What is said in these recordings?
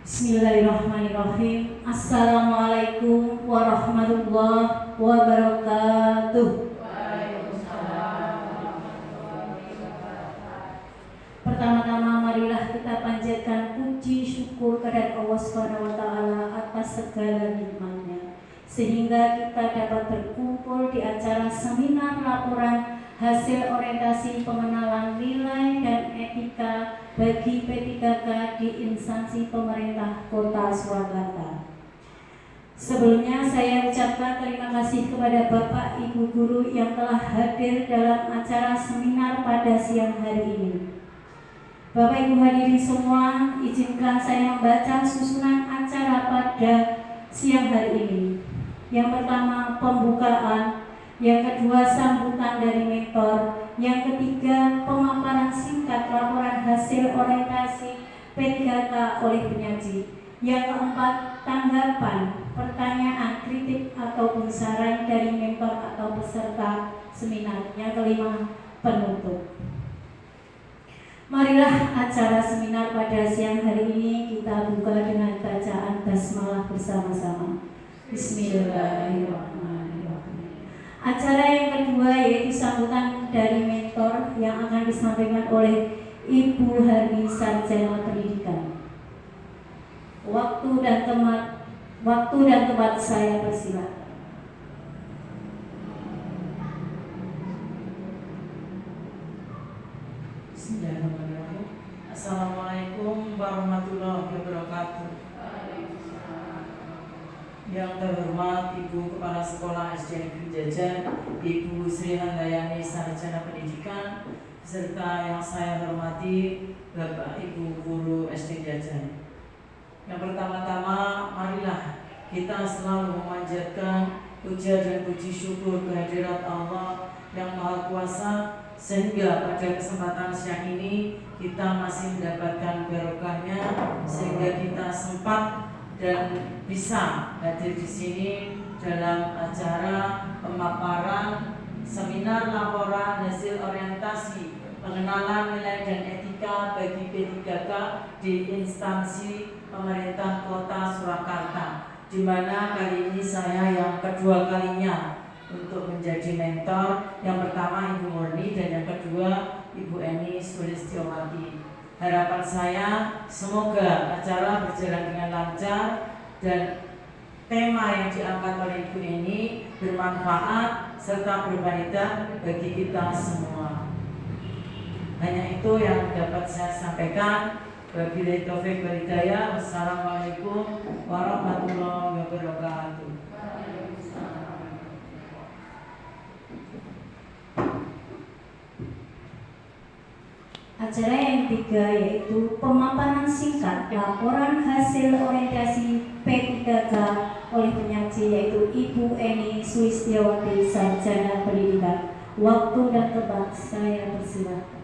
Bismillahirrahmanirrahim. Assalamualaikum warahmatullahi wabarakatuh. Pertama-tama marilah kita panjatkan puji syukur kepada Allah Subhanahu wa taala atas segala nikmat-Nya sehingga kita dapat berkumpul di acara seminar laporan hasil orientasi pengenalan nilai dan etika bagi P3K di instansi pemerintah Kota Surakarta. Sebelumnya saya ucapkan terima kasih kepada Bapak Ibu Guru yang telah hadir dalam acara seminar pada siang hari ini. Bapak Ibu hadirin semua, izinkan saya membaca susunan acara pada siang hari ini. Yang pertama, pembukaan. Yang kedua, sambutan dari mentor. Yang ketiga, pemaparan singkat laporan hasil orientasi P3K oleh penyaji. Yang keempat, tanggapan, pertanyaan, kritik ataupun saran dari mentor atau peserta seminar. Yang kelima, penutup. Marilah acara seminar pada siang hari ini kita buka dengan bacaan basmalah bersama-sama. Bismillahirrahmanirrahim. Acara yang kedua yaitu sambutan dari mentor yang akan disampaikan oleh Ibu Harni Sarjana Pendidikan. Waktu dan tempat saya persilakan. Bismillahirrahmanirrahim. Assalamualaikum warahmatullahi wabarakatuh. Yang terhormat Ibu Kepala Sekolah SD Negeri Jajan, Ibu Sri Handayani Sarjana Pendidikan, serta yang saya hormati Bapak Ibu Guru SD Jajan. Yang pertama-tama, marilah kita selalu memanjatkan puja dan puji syukur kehadirat Allah yang Maha Kuasa, sehingga pada kesempatan siang ini kita masih mendapatkan barokahnya, sehingga kita sempat dan bisa hadir di sini dalam acara pemaparan seminar laporan hasil orientasi pengenalan nilai dan etika bagi P3K di instansi pemerintah Kota Surakarta, di mana kali ini saya yang kedua kalinya untuk menjadi mentor. Yang pertama Ibu Murni dan yang kedua Ibu Eni Sulistiowati. Harapan saya semoga acara berjalan dengan lancar dan tema yang diangkat oleh Ibu Eni bermanfaat serta berfaedah bagi kita semua. Hanya itu yang dapat saya sampaikan. Wabillahi taufiq wal hidayah. Wassalamualaikum warahmatullahi wabarakatuh. Acara yang ketiga yaitu pemaparan singkat laporan hasil orientasi P3K oleh penyaji yaitu Ibu Eni Sulistiowati Sarjana Pendidikan. Waktu dan tempat saya persilakan.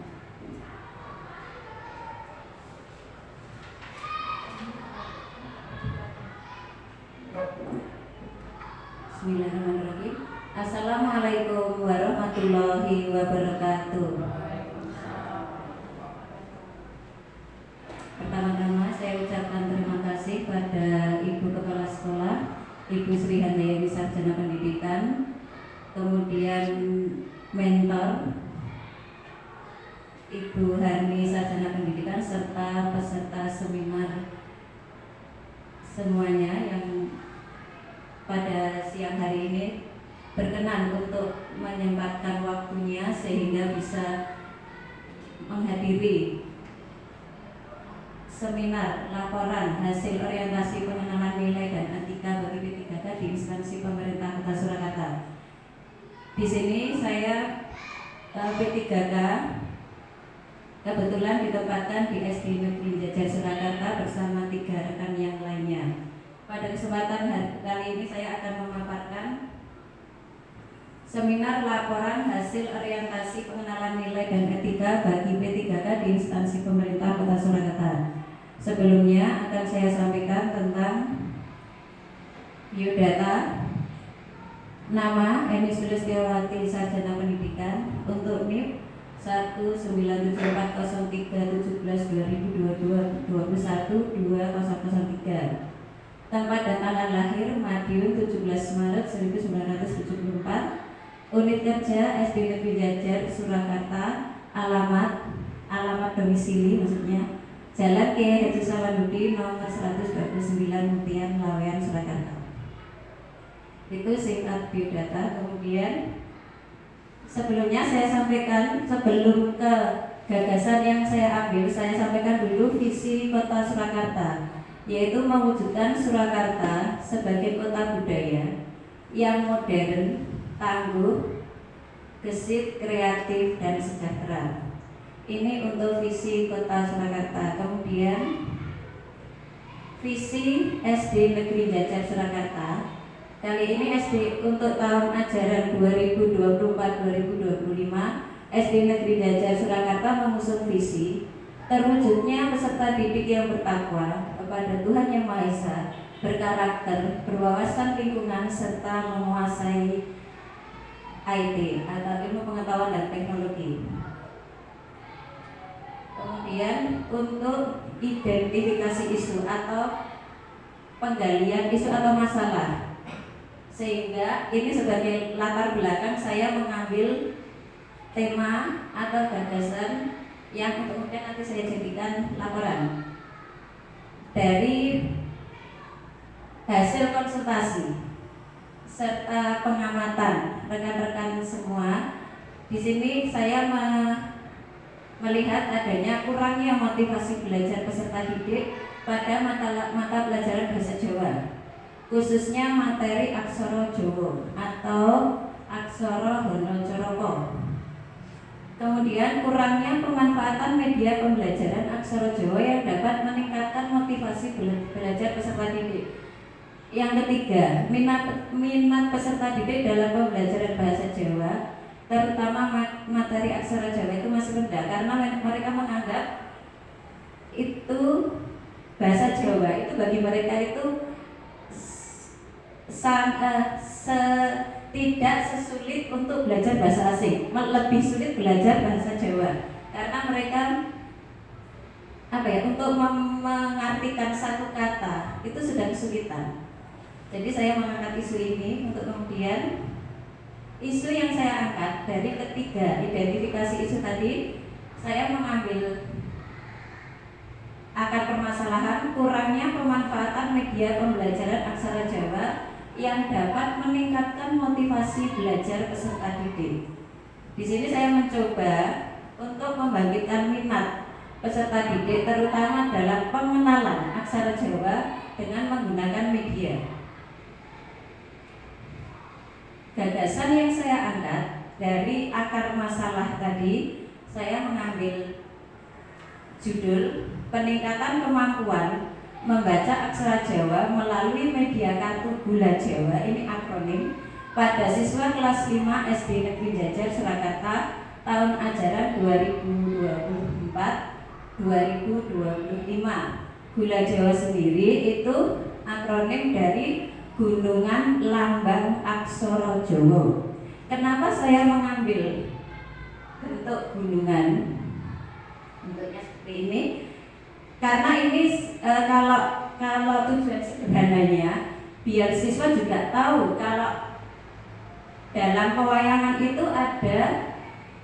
Bismillahirrahmanirrahim. Assalamualaikum warahmatullahi wabarakatuh. Pertama-tama saya ucapkan terima kasih pada Ibu Kepala Sekolah, Ibu Sri Handayani Sarjana Pendidikan, kemudian mentor Ibu Harni Sarjana Pendidikan, serta peserta seminar semuanya yang pada siang hari ini berkenan untuk menyempatkan waktunya sehingga bisa menghadiri seminar laporan hasil orientasi pengenalan nilai dan etika bagi P3K di instansi pemerintah Kota Surakarta. Di sini saya P3K kebetulan ditempatkan di SD Negeri Jajar Surakarta bersama 3 rekan yang lainnya. Pada kesempatan kali ini saya akan memaparkan seminar laporan hasil orientasi pengenalan nilai dan etika bagi P3K di instansi pemerintah Kota Surakarta. Sebelumnya akan saya sampaikan tentang biodata. Nama Eni Sulistiowati Sarjana Pendidikan. Untuk NIP 197400317/2022 21 201 003. Tempat dan tanggal lahir Madiun 17 Maret 1974. Unit kerja SD Negeri Jajar Surakarta. Alamat domisili maksudnya Jalan Kiai Haji Sawanudin nomor 129 Mutian Lawean Surakarta. Itu singkat biodata. Kemudian sebelumnya saya sampaikan, sebelum ke gagasan yang saya ambil, saya sampaikan dulu visi Kota Surakarta, yaitu mewujudkan Surakarta sebagai kota budaya yang modern, tangguh, gesit, kreatif, dan sejahtera. Ini untuk visi Kota Surakarta. Kemudian visi SD Negeri Jajar Surakarta. Kali ini SD untuk tahun ajaran 2024-2025 SD Negeri Jajar Surakarta mengusung visi terwujudnya peserta didik yang bertakwa kepada Tuhan Yang Maha Esa, berkarakter, berwawasan lingkungan, serta menguasai IT atau ilmu pengetahuan dan teknologi. Kemudian untuk identifikasi isu atau penggalian isu atau masalah, sehingga ini sebagai latar belakang saya mengambil tema atau gagasan yang kemudian nanti saya jadikan laporan dari hasil konsultasi serta pengamatan rekan-rekan semua. Di sini saya melihat adanya kurangnya motivasi belajar peserta didik pada mata pelajaran bahasa Jawa, khususnya materi aksara Jawa atau aksara Hanacaraka. Kemudian kurangnya pemanfaatan media pembelajaran aksara Jawa yang dapat meningkatkan motivasi belajar peserta didik. Yang ketiga, minat peserta didik dalam pembelajaran bahasa Jawa, terutama materi aksara Jawa itu masih rendah karena mereka menganggap itu bahasa Jawa itu bagi mereka itu tidak sesulit untuk belajar bahasa asing, lebih sulit belajar bahasa Jawa karena mereka untuk mengartikan satu kata itu sudah kesulitan. Jadi saya mengangkat isu ini untuk kemudian isu yang saya angkat dari ketiga identifikasi isu tadi, saya mengambil akar permasalahan kurangnya pemanfaatan media pembelajaran aksara Jawa yang dapat meningkatkan motivasi belajar peserta didik. Di sini saya mencoba untuk membangkitkan minat peserta didik terutama dalam pengenalan aksara Jawa dengan menggunakan media. Gagasan yang saya angkat dari akar masalah tadi, saya mengambil judul peningkatan kemampuan membaca aksara Jawa melalui media kartu gula Jawa, ini akronim, pada siswa kelas 5 SD Negeri Jajar Surakarta tahun ajaran 2024-2025. Gula Jawa sendiri itu akronim dari Gunungan Lambang Aksara Jawa. Kenapa saya mengambil bentuk gunungan? Bentuknya seperti ini. Karena ini kalau tujuan sederhananya biar siswa juga tahu kalau dalam pewayangan itu ada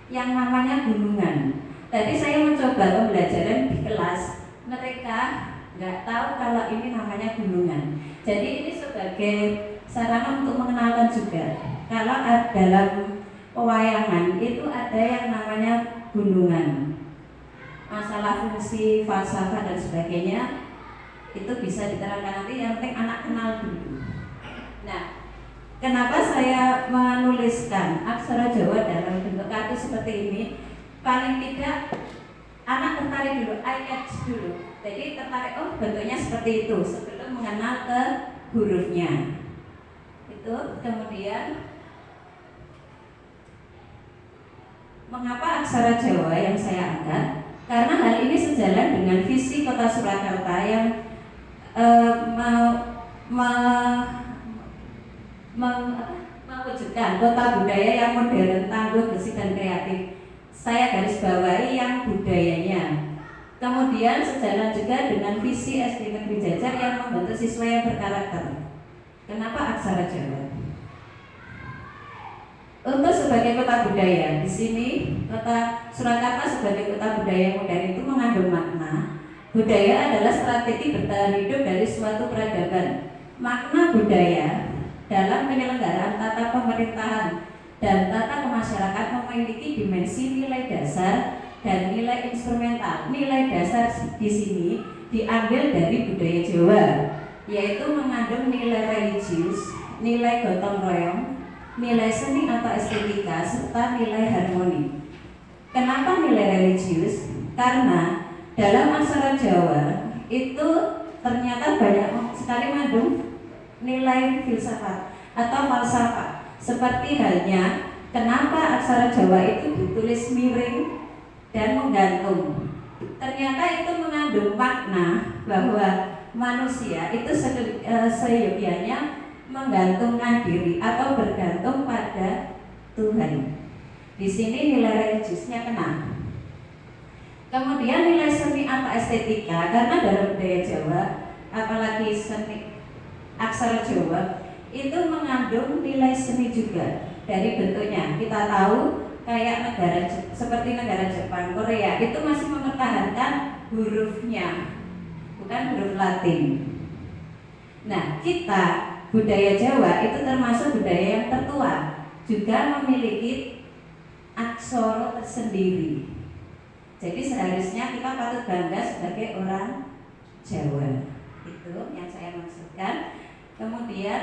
yang namanya gunungan. Tadi saya mencoba pembelajaran di kelas, mereka nggak tahu kalau ini namanya gunungan. Jadi ini sebagai sarana untuk mengenalkan juga kalau dalam pewayangan itu ada yang namanya gunungan. Masalah fungsi, falsafah dan sebagainya itu bisa diterangkan nanti, yang penting anak kenal dulu. Nah, kenapa saya menuliskan aksara Jawa dalam bentuk kartu seperti ini? Paling tidak anak tertarik dulu, eye catch dulu. Jadi tertarik, oh bentuknya seperti itu sebelum mengenal ke hurufnya. Itu kemudian mengapa aksara Jawa yang saya angkat? Karena hal ini sejalan dengan visi Kota Surakarta yang mewujudkan kota budaya yang modern, tangguh, gesit dan kreatif. Saya garis bawahi yang budayanya. Kemudian sejalan juga dengan visi SD Negeri Jajar yang membentuk siswa yang berkarakter. Kenapa aksara Jawa? Untuk sebagai kota budaya, di sini kota Surakarta sebagai kota budaya modern itu mengandung makna. Budaya adalah strategi bertahan hidup dari suatu peradaban. Makna budaya dalam penyelenggaraan tata pemerintahan dan tata kemasyarakatan memiliki dimensi nilai dasar dan nilai instrumental. Nilai dasar di sini diambil dari budaya Jawa, yaitu mengandung nilai religius, nilai gotong royong, nilai seni atau estetika, serta nilai harmoni. Kenapa nilai religius? Karena dalam aksara Jawa itu ternyata banyak sekali mengandung nilai filsafat atau falsafah. Seperti halnya kenapa aksara Jawa itu ditulis miring dan menggantung. Ternyata itu mengandung makna bahwa manusia itu seyogyanya menggantungkan diri atau bergantung pada Tuhan. Di sini nilai religiusnya kena. Kemudian nilai seni atau estetika, karena dalam budaya Jawa, apalagi seni aksara Jawa itu mengandung nilai seni juga dari bentuknya. Kita tahu kayak seperti negara Jepang, Korea itu masih mempertahankan hurufnya, bukan huruf Latin. Nah, kita budaya Jawa itu termasuk budaya yang tertua, juga memiliki aksara tersendiri. Jadi seharusnya kita patut bangga sebagai orang Jawa. Itu yang saya maksudkan. Kemudian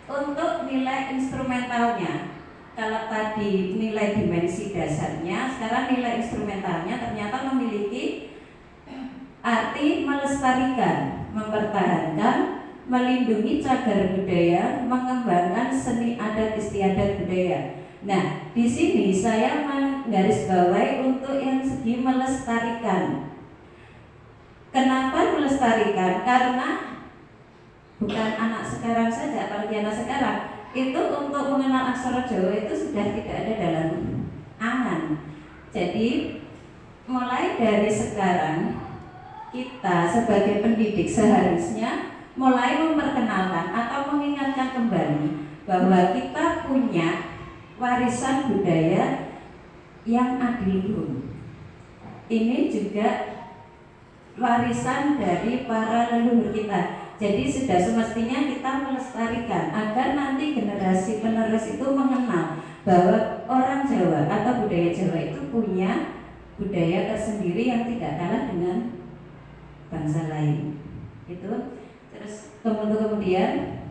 untuk nilai instrumentalnya, kalau tadi nilai dimensi dasarnya, sekarang nilai instrumentalnya ternyata memiliki arti melestarikan, mempertahankan, melindungi cagar budaya, mengembangkan seni adat istiadat budaya. Nah, di sini saya menggarisbawahi untuk yang segi melestarikan. Kenapa melestarikan? Karena bukan anak sekarang saja, apalagi anak sekarang itu untuk mengenal aksara Jawa itu sudah tidak ada dalam angan. Jadi mulai dari sekarang kita sebagai pendidik seharusnya mulai memperkenalkan atau mengingatkan kembali bahwa kita punya warisan budaya yang adiluhung. Ini juga warisan dari para leluhur kita. Jadi sudah semestinya kita melestarikan agar nanti generasi penerus itu mengenal bahwa orang Jawa atau budaya Jawa itu punya budaya tersendiri yang tidak kalah dengan bangsa lain. Itu terus kemudian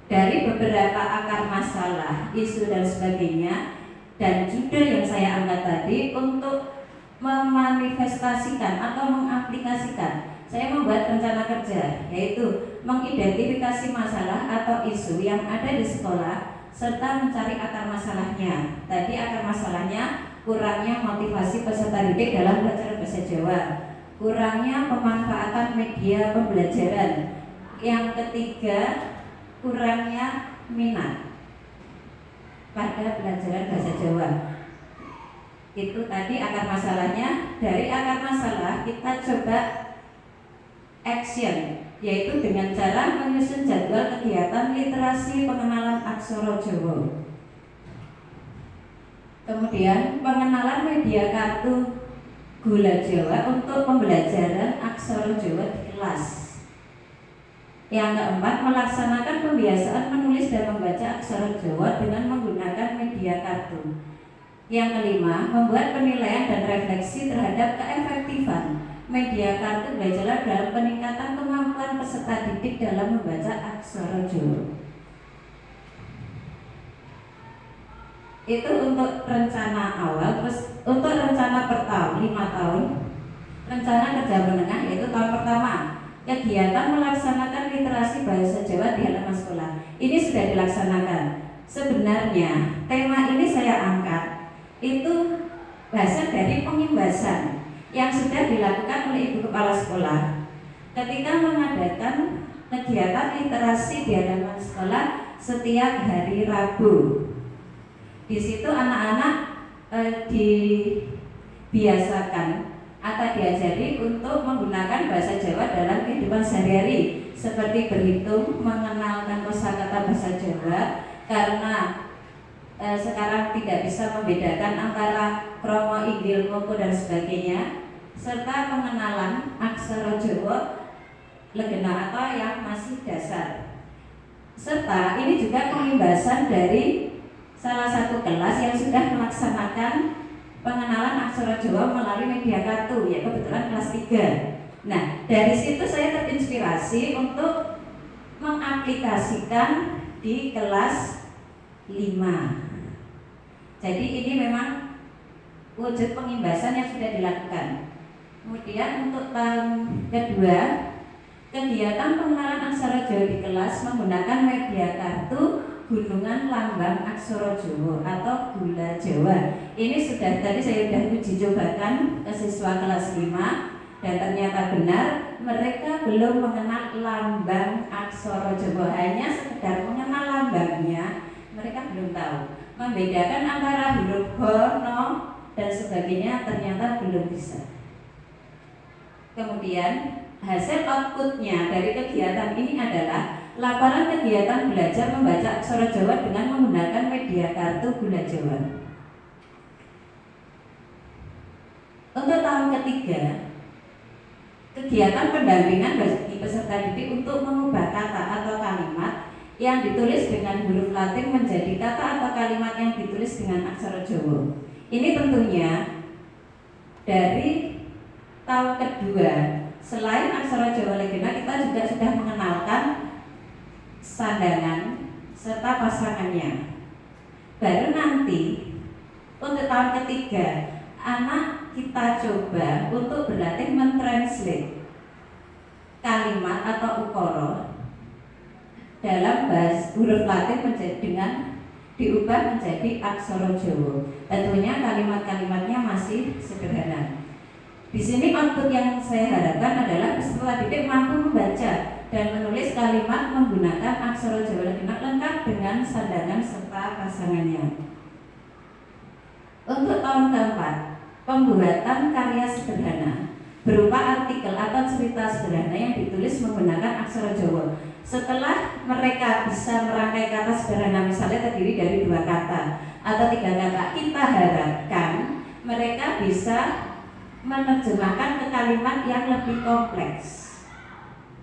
dari beberapa akar masalah, isu dan sebagainya, dan judul yang saya angkat tadi untuk memanifestasikan atau mengaplikasikan, saya membuat rencana kerja, yaitu mengidentifikasi masalah atau isu yang ada di sekolah serta mencari akar masalahnya. Tadi akar masalahnya kurangnya motivasi peserta didik dalam belajar bahasa Jawa, kurangnya pemanfaatan media pembelajaran. Yang ketiga, kurangnya minat pada pelajaran bahasa Jawa. Itu tadi akar masalahnya. Dari akar masalah kita coba action, yaitu dengan cara menyusun jadwal kegiatan literasi pengenalan aksara Jawa. Kemudian pengenalan media kartu Gula Jawa untuk pembelajaran aksara Jawa di kelas. Yang keempat, melaksanakan pembiasaan menulis dan membaca aksara Jawa dengan menggunakan media kartu. Yang kelima, membuat penilaian dan refleksi terhadap keefektifan media kartu belajar dalam peningkatan kemampuan peserta didik dalam membaca aksara Jawa. Itu untuk rencana awal. Terus untuk rencana per tahun, 5 tahun, rencana kerja menengah, yaitu tahun pertama, kegiatan melaksanakan literasi bahasa Jawa di halaman sekolah. Ini sudah dilaksanakan. Sebenarnya tema ini saya angkat itu hasil dari pengimbasan yang sudah dilakukan oleh Ibu Kepala Sekolah ketika mengadakan kegiatan literasi di halaman sekolah setiap hari Rabu. Di situ anak-anak dibiasakan atau diajari untuk menggunakan bahasa Jawa dalam kehidupan sehari-hari, seperti berhitung, mengenalkan kosakata bahasa Jawa, karena sekarang tidak bisa membedakan antara kromo, inggil, koko dan sebagainya, serta pengenalan aksara Jawa legena atau yang masih dasar. Serta ini juga pengimbasan dari salah satu kelas yang sudah melaksanakan pengenalan aksara Jawa melalui media kartu, ya kebetulan kelas 3. Nah, dari situ saya terinspirasi untuk mengaplikasikan di kelas 5. Jadi ini memang wujud pengimbasan yang sudah dilakukan. Kemudian untuk tahun kedua, kegiatan pengenalan aksara Jawa di kelas menggunakan media kartu Gunungan Lambang Aksara Jawa atau Gula Jawa. Ini tadi saya sudah uji cobakan ke siswa kelas 5 dan ternyata benar mereka belum mengenal lambang aksara Jawa, hanya sekedar mengenal lambangnya, mereka belum tahu. Membedakan antara huruf ho, no, dan sebagainya ternyata belum bisa. Kemudian hasil outputnya dari kegiatan ini adalah laporan kegiatan belajar membaca aksara Jawa dengan menggunakan media kartu Gula Jawa. Untuk tahun ketiga, kegiatan pendampingan bagi peserta didik untuk mengubah kata atau kalimat yang ditulis dengan huruf Latin menjadi kata atau kalimat yang ditulis dengan aksara Jawa. Ini tentunya dari tahun kedua, selain aksara Jawa legena, kita juga sudah mengenalkan sandangan serta pasangannya. Baru nanti untuk tahun ketiga, anak kita coba untuk berlatih mentranslate kalimat atau ukara dalam bahasa huruf Latin dengan diubah menjadi aksara Jawa. Tentunya kalimat-kalimatnya masih sederhana. Di sini output yang saya harapkan adalah peserta didik mampu membaca dan menulis kalimat menggunakan aksara Jawa legena lengkap dengan sandangan serta pasangannya. Untuk tahun keempat, pembuatan karya sederhana berupa artikel atau cerita sederhana yang ditulis menggunakan aksara Jawa. Setelah mereka bisa merangkai kata sederhana, misalnya terdiri dari 2 kata atau 3 kata, kita harapkan mereka bisa menerjemahkan ke kalimat yang lebih kompleks.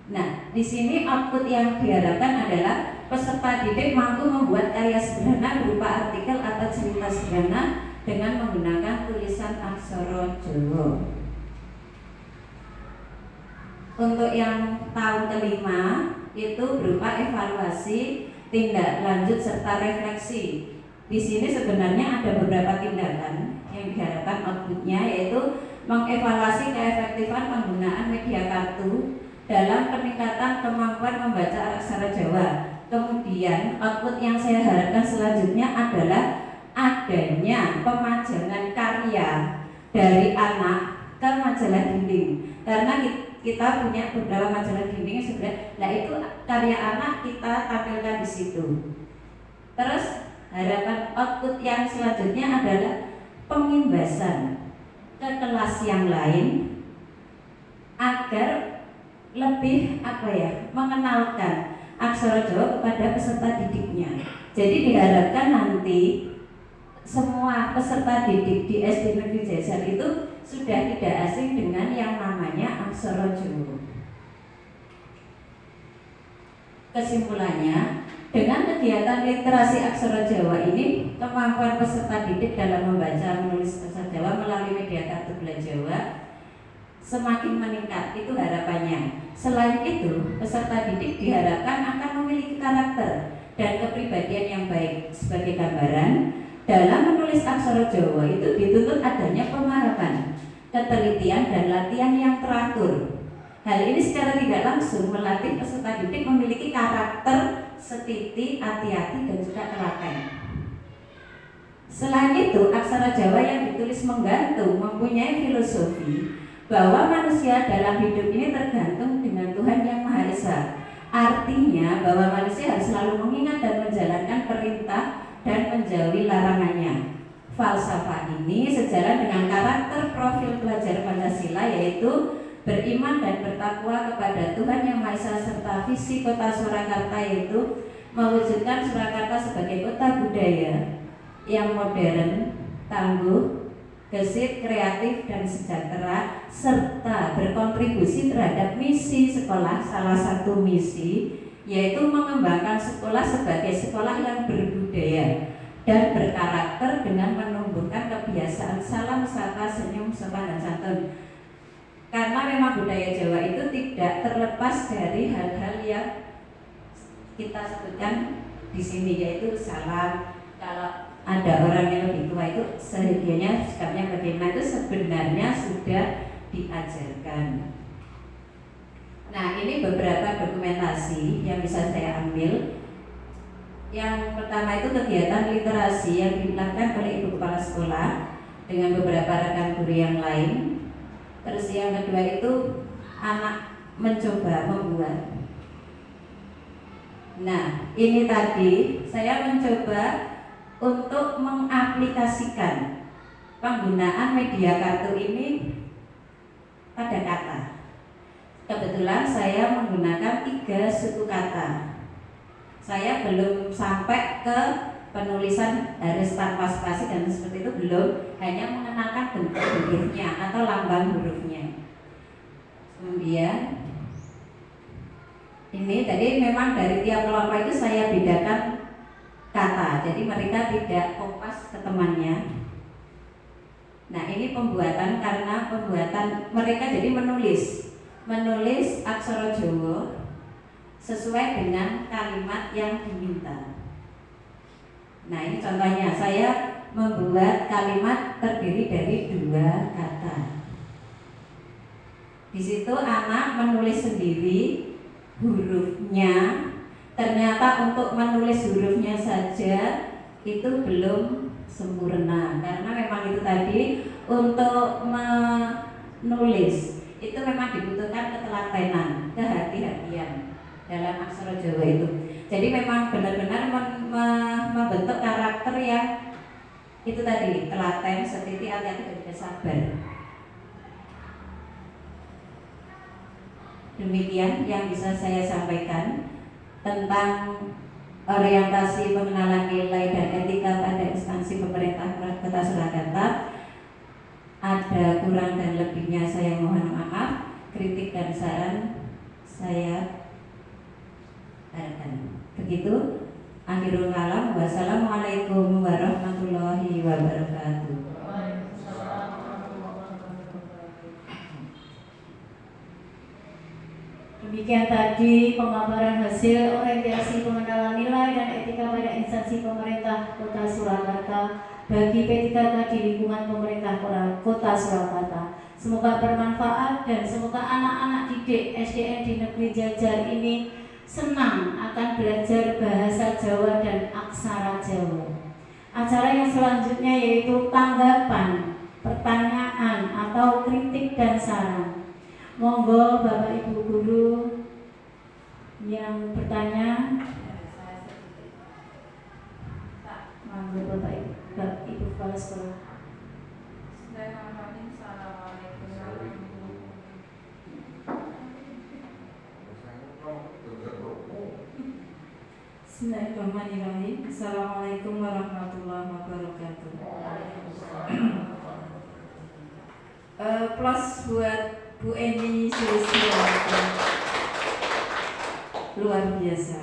Nah, di sini output yang diharapkan adalah peserta didik mampu membuat karya sederhana berupa artikel atau cerita sederhana dengan menggunakan tulisan aksara Jawa. Untuk yang tahun kelima itu berupa evaluasi, tindak lanjut serta refleksi. Di sini sebenarnya ada beberapa tindakan yang diharapkan outputnya, yaitu mengevaluasi keefektifan penggunaan media kartu dalam peningkatan kemampuan membaca aksara Jawa. Kemudian output yang saya harapkan selanjutnya adalah adanya pemajangan karya dari anak ke majalah dinding, karena kita punya beberapa majalah dinding sebenarnya. Nah, itu karya anak kita tampilkan di situ. Terus harapan output yang selanjutnya adalah pengimbasan ke kelas yang lain agar lebih mengenalkan aksara Jawa kepada peserta didiknya. Jadi diharapkan nanti semua peserta didik di SD Negeri Jajar itu sudah tidak asing dengan yang namanya aksara Jawa. Kesimpulannya, dengan kegiatan literasi aksara Jawa ini, kemampuan peserta didik dalam membaca menulis aksara Jawa melalui media kartu Gula Jawa semakin meningkat, itu harapannya. Selain itu, peserta didik diharapkan akan memiliki karakter dan kepribadian yang baik. Sebagai gambaran, dalam menulis aksara Jawa itu dituntut adanya pemahaman, ketelitian dan latihan yang teratur. Hal ini secara tidak langsung melatih peserta didik memiliki karakter setiti, hati-hati dan juga telaten. Selain itu, aksara Jawa yang ditulis menggantung mempunyai filosofi bahwa manusia dalam hidup ini tergantung dengan Tuhan Yang Maha Esa. Artinya bahwa manusia harus selalu mengingat dan menjalankan perintah dan menjauhi larangannya. falsafah ini sejalan dengan karakter profil pelajar Pancasila, yaitu beriman dan bertakwa kepada Tuhan Yang Maha Esa serta visi kota Surakarta yaitu mewujudkan Surakarta sebagai kota budaya yang modern, tangguh, gesit, kreatif, dan sejahtera, serta berkontribusi terhadap misi sekolah. Salah satu misi yaitu mengembangkan sekolah sebagai sekolah yang berbudaya dan berkarakter dengan menumbuhkan kebiasaan salam, sapa, senyum, sopan, dan santun. Karena memang budaya Jawa itu tidak terlepas dari hal-hal yang kita sebutkan di sini, yaitu salam. Kalau ada orang yang lebih tua itu seyogianya sikapnya bagaimana, itu sebenarnya sudah diajarkan. Nah, ini beberapa dokumentasi yang bisa saya ambil. Yang pertama itu kegiatan literasi yang dilakukan oleh Ibu Kepala Sekolah dengan beberapa rekan guru yang lain. Terus yang kedua itu anak mencoba membuat. Nah, ini tadi saya mencoba untuk mengaplikasikan penggunaan media kartu ini pada kata. Kebetulan saya menggunakan 3 suku kata. Saya belum sampai ke penulisan harus tanpa spasi dan seperti itu, belum, hanya mengenalkan bentuk hurufnya atau lambang hurufnya. Kemudian ini tadi memang dari tiap kelompok itu saya bedakan kata, jadi mereka tidak kompas ke temannya. Nah, ini pembuatan karena pembuatan mereka jadi menulis aksara Jawa sesuai dengan kalimat yang diminta. Nah, ini contohnya, saya membuat kalimat terdiri dari 2 kata. Di situ anak menulis sendiri hurufnya. Ternyata untuk menulis hurufnya saja itu belum sempurna, karena memang itu tadi untuk menulis itu memang dibutuhkan ketelatenan, kehati-hatian dalam aksara Jawa itu. Jadi memang benar-benar membentuk karakter yang itu tadi, telaten, setiti, hati-hati, dan juga sabar. Demikian yang bisa saya sampaikan tentang orientasi pengenalan nilai dan etika pada instansi pemerintah Kota Surakarta. Ada kurang dan lebihnya saya mohon maaf. Kritik dan saran saya begitu. Akhirul kalam. Wassalamualaikum warahmatullahi wabarakatuh. Demikian tadi pemaparan hasil orientasi pengenalan nilai dan etika pada instansi pemerintah Kota Surakarta bagi P3K di lingkungan pemerintah Kota Surakarta. Semoga bermanfaat dan semoga anak-anak didik SDN di Negeri Jajar ini senang akan belajar bahasa Jawa dan aksara Jawa. Acara yang selanjutnya yaitu tanggapan, pertanyaan atau kritik dan saran. Monggo Bapak Ibu guru yang bertanya. Monggo Bapak Ibu Kepala Sekolah. Bismillahirrahmanirrahim. Assalamualaikum warahmatullahi wabarakatuh. Plus buat Bu Eni Sulistia, luar biasa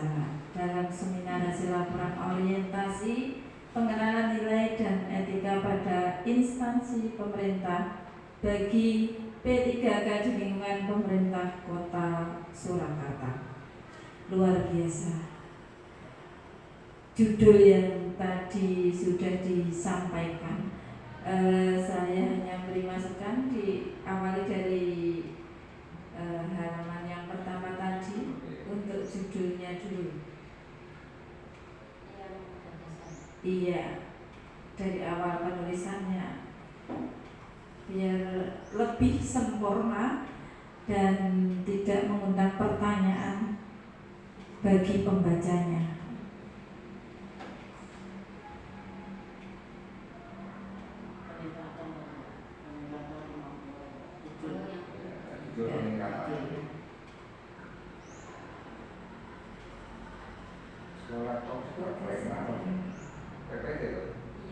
dalam seminar hasil laporan orientasi pengenalan nilai dan etika pada instansi pemerintah bagi P3K di lingkungan pemerintah Kota Surakarta. Luar biasa. Judul yang tadi sudah disampaikan, saya hanya beri masukan diawali dari halaman yang pertama tadi untuk judulnya dulu. Iya, dari awal penulisannya biar lebih sempurna dan tidak mengundang pertanyaan bagi pembacanya.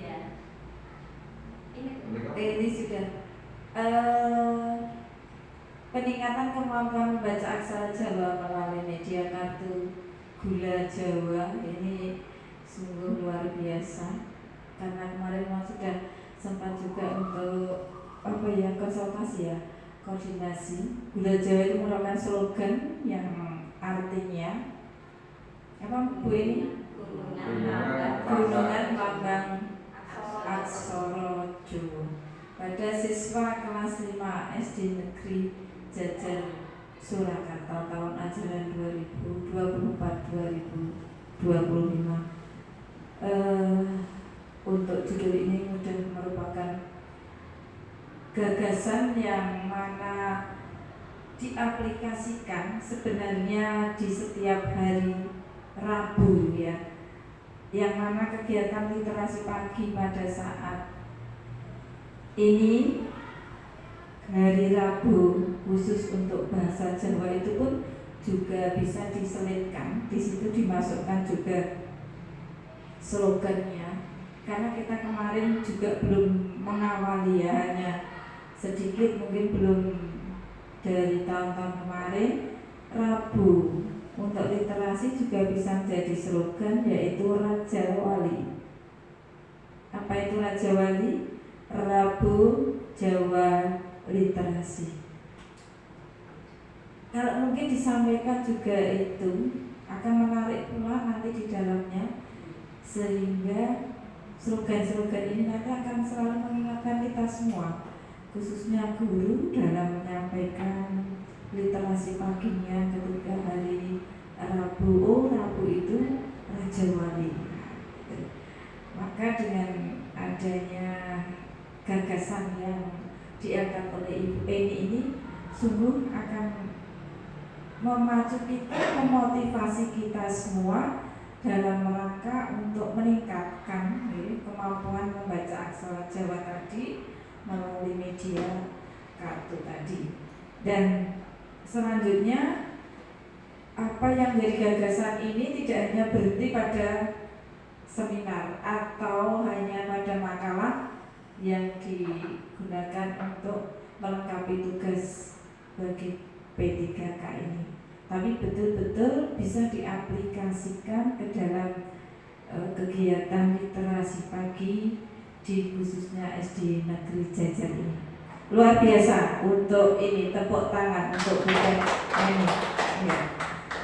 Iya. Ini sudah peningkatan kemampuan membaca aksara Jawa melalui media kartu Gula Jawa ini sungguh luar biasa, karena kemarin memang sudah sempat juga untuk konsultasi koordinasi. Gula Jawa itu merupakan slogan yang artinya apa Bu ini? Gunungan Lambang Aksara Jawa. Pada siswa kelas 5 SD Negeri Jajar Surakarta tahun ajaran 2024-2025. Untuk judul ini merupakan gagasan yang mana diaplikasikan sebenarnya di setiap hari Rabu ya, yang mana kegiatan literasi pagi pada saat ini hari Rabu khusus untuk bahasa Jawa itu pun juga bisa diselipkan. Di situ dimasukkan juga slogannya, karena kita kemarin juga belum mengawali ya, hanya sedikit, mungkin belum dari tahun-tahun kemarin. Rabu untuk literasi juga bisa menjadi slogan, yaitu Raja Wali. Apa itu Raja Wali? Rabu Jawa Literasi. Kalau mungkin disampaikan juga itu akan menarik pula nanti di dalamnya, sehingga slogan-slogan ini nanti akan selalu mengingatkan kita semua, khususnya guru dalam menyampaikan literasi paginya ketika hari Rabu. Oh, Rabu itu Raja Wali. Maka dengan adanya gagasan yang diangkat oleh Ibu Eni ini sungguh akan memacu kita, memotivasi kita semua dalam rangka untuk meningkatkan kemampuan membaca aksara Jawa tadi melalui media kartu tadi. Dan selanjutnya, apa yang menjadi gagasan ini tidak hanya berhenti pada seminar atau hanya pada makalah yang digunakan untuk melengkapi tugas bagi P3K ini, tapi betul-betul bisa diaplikasikan ke dalam kegiatan literasi pagi di khususnya SD Negeri Jajar ini. Luar biasa untuk ini, tepuk tangan untuk bukan ini ya.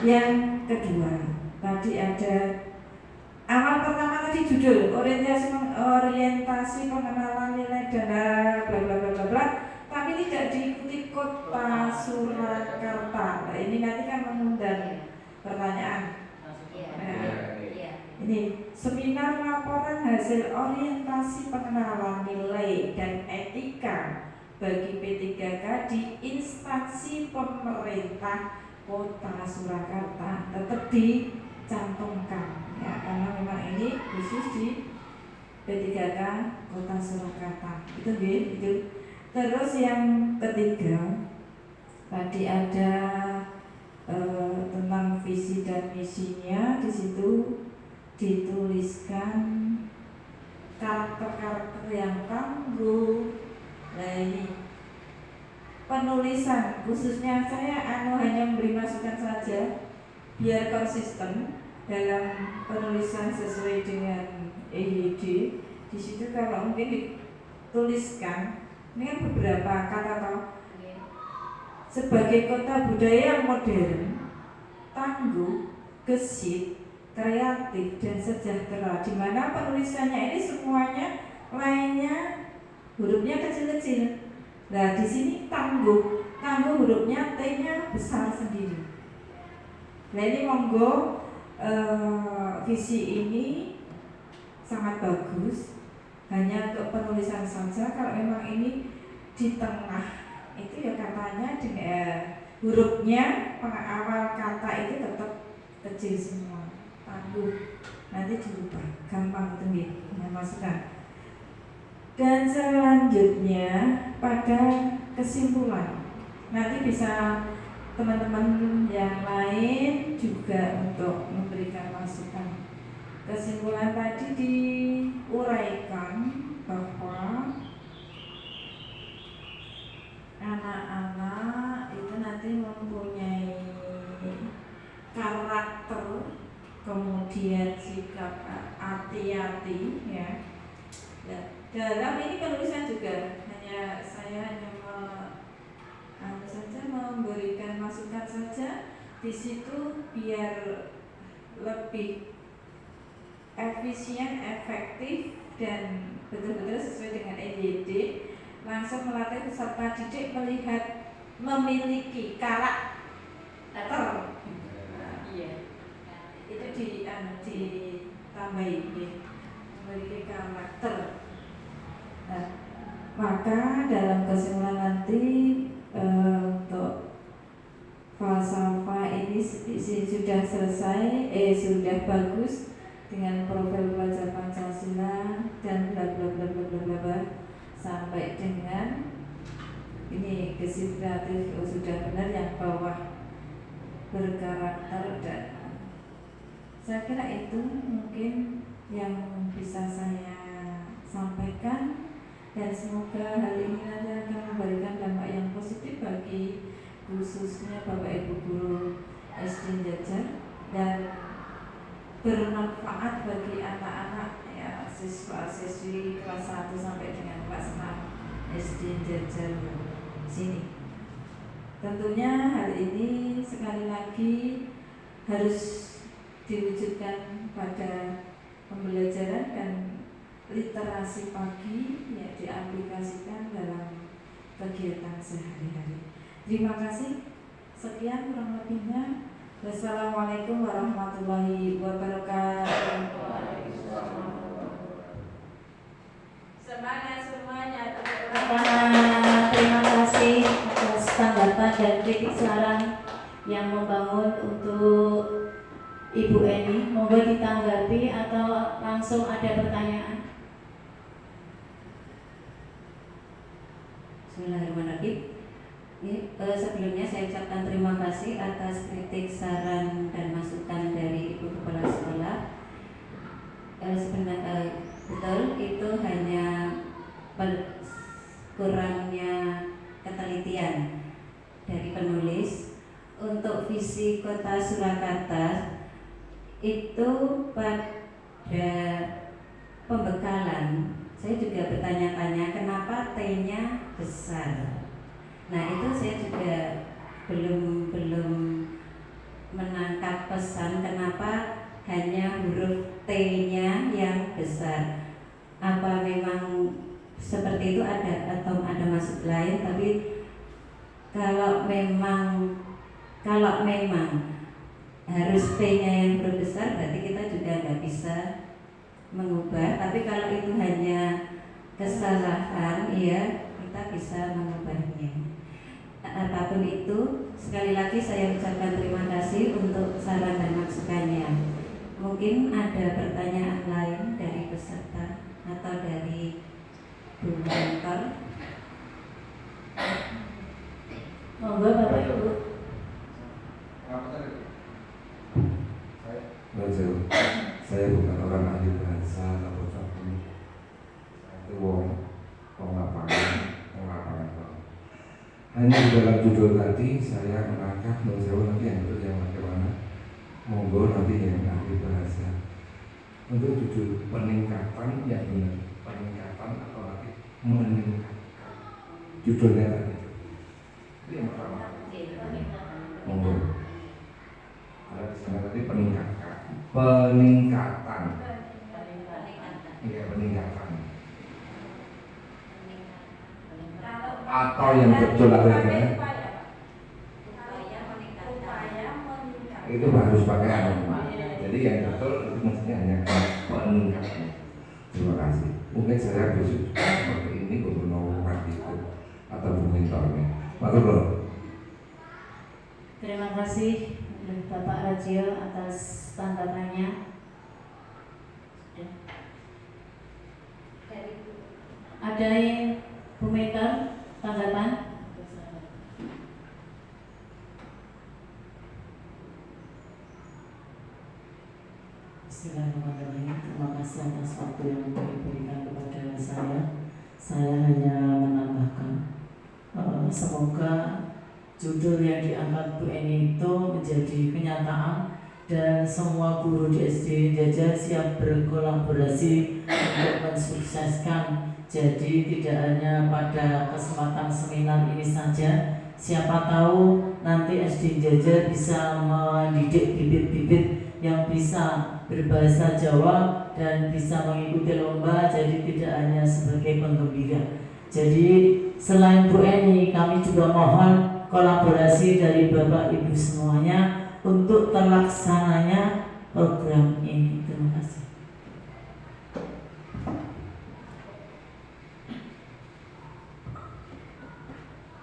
Yang kedua, tadi ada awal pertama tadi judul orientasi pengenalan nilai dan bla bla bla bla bla, tapi tidak diikuti Kota Surakarta. Nah, ini nanti kan mengundang pertanyaan. Ini seminar laporan hasil orientasi pengenalan nilai dan etika bagi P3K di instansi pemerintah Kota Surakarta tetap dicantumkan ya, karena memang ini khusus di P3K Kota Surakarta. Itu. Terus yang ketiga tadi ada tentang visi dan misinya. Di situ dituliskan karakter-karakter yang tangguh. Nah, ini penulisan khususnya saya hanya memberi masukan saja biar konsisten dalam penulisan sesuai dengan EYD. Di situ kalau mungkin dituliskan ini kan beberapa kata sebagai kota budaya modern, tangguh, gesit, kreatif dan sejahtera, di mana penulisannya ini semuanya lainnya hurufnya kecil-kecil. Nah, di sini tangguh hurufnya T-nya besar sendiri. Nah, ini monggo visi ini sangat bagus, hanya untuk penulisan saja. Kalau memang ini di tengah itu ya katanya hurufnya awal kata itu tetap kecil semua, tangguh. Nanti dirubah, gampang itu ya, masukkan. Dan selanjutnya pada kesimpulan Nanti bisa teman-teman yang lain juga untuk memberikan masukan. Kesimpulan tadi diuraikan bahwa anak-anak itu nanti mempunyai karakter, kemudian sikap hati-hati ya. Dalam ini penulisan juga saya hanya saja memberikan masukan saja di situ biar lebih efisien, efektif dan betul-betul sesuai dengan EYD. Langsung melatih peserta didik melihat memiliki karakter. Iya. Itu ditambahin ya. Memiliki karakter. Nah, maka dalam kesimpulan nanti untuk falsafah ini sudah selesai, sudah bagus dengan profil pelajar Pancasila dan bla bla bla bla bla bla sampai dengan ini gesit kreatif sudah benar, yang bawah berkarakter, dan saya kira itu mungkin yang bisa saya sampaikan, dan semoga hal ini nanti akan memberikan dampak yang positif bagi khususnya Bapak Ibu Guru SD Jajar dan bermanfaat bagi anak-anak ya, siswa-siswi kelas 1 sampai dengan kelas 6 SD Jajar sini. Tentunya hal ini sekali lagi harus diwujudkan pada pembelajaran dan literasi pagi ya, diaplikasikan dalam kegiatan sehari-hari. Terima kasih. Sekian kurang lebihnya. Wassalamualaikum warahmatullahi wabarakatuh. Semangat semuanya. Terima kasih atas tanggapan dan kritik saran yang membangun untuk Ibu Eni. Monggo ditanggapi atau langsung ada pertanyaan. Bismillahirrahmanirrahim. Sebelumnya saya ucapkan terima kasih atas kritik, saran, dan masukan dari Ibu Kepala Sekolah. Sebenarnya betul itu hanya kurangnya ketelitian dari penulis. Untuk visi Kota Surakarta itu pada pembekalan saya juga bertanya-tanya kenapa T-nya besar. Nah itu saya juga belum menangkap pesan kenapa hanya huruf T-nya yang besar. Apa memang seperti itu atau ada maksud lain? Tapi kalau memang harus T-nya yang huruf besar, berarti kita juga nggak bisa mengubah. Tapi kalau itu hanya kesalahan, ya kita bisa mengubahnya. Apapun itu, sekali lagi saya ucapkan terima kasih untuk saran dan masukannya. Mungkin ada pertanyaan lain dari peserta atau dari Bu Mentor. Monggo Bapak Ibu. Saya bukan orang ahli bahasa atau ini. Saya itu wong lapangan. Hanya di dalam judul tadi saya menangkap menjauh nanti yang itu yang bagaimana. Monggo nanti yang ahli bahasa. Untuk judul peningkatan yang benar, peningkatan atau nanti meningkatkan. Judulnya tadi itu yang pertama. Monggo. Ada di sana tadi peningkatan. Iya, peningkatan. Atau yang betul adanya itu harus pakai apa? Jadi yang betul itu mestinya hanya peningkatan. Terima kasih. Mungkin saya besok seperti ini gubernur itu atau mentornya. Matur. Terima kasih Bapak Rajio atas tanggapannya. Ada yang Bu Mentor tanggapan? kasih atas waktu yang diberikan kepada saya. Saya hanya menambahkan semoga judul yang diangkat Bu Eni itu menjadi kenyataan dan semua guru di SD Jajar siap berkolaborasi untuk mensukseskan. Jadi tidak hanya pada kesempatan seminar ini saja, siapa tahu nanti SD Jajar bisa mendidik bibit-bibit yang bisa berbahasa Jawa dan bisa mengikuti lomba, jadi tidak hanya sebagai penggembira. Jadi selain Bu Eni, kami juga mohon kolaborasi dari Bapak Ibu semuanya untuk terlaksananya program ini. Terima kasih.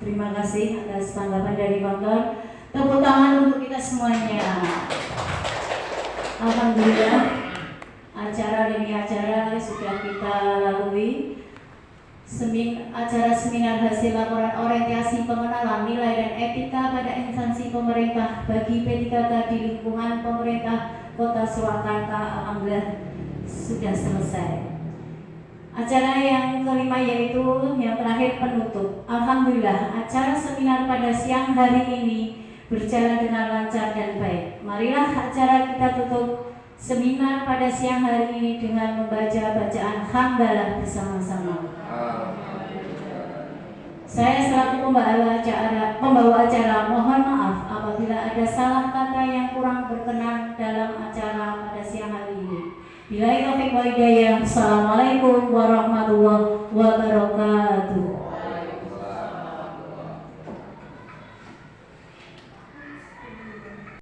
Terima kasih atas tanggapan dari Bapak. Tepuk tangan untuk kita semuanya. Alhamdulillah, acara demi acara sudah kita lalui. Acara seminar hasil laporan orientasi pengenalan nilai dan etika pada instansi pemerintah bagi P3K di lingkungan pemerintah Kota Surakarta, alhamdulillah sudah selesai. Acara yang kelima yaitu yang terakhir penutup. Alhamdulillah, acara seminar pada siang hari ini berjalan dengan lancar dan baik. Marilah acara kita tutup seminar pada siang hari ini dengan membaca bacaan hamdalah bersama-sama. Saya selaku pembawa acara mohon maaf apabila ada salah kata yang kurang berkenan dalam acara pada siang hari ini. Billahi taufiq wal hidayah. Assalamualaikum warahmatullahi wabarakatuh.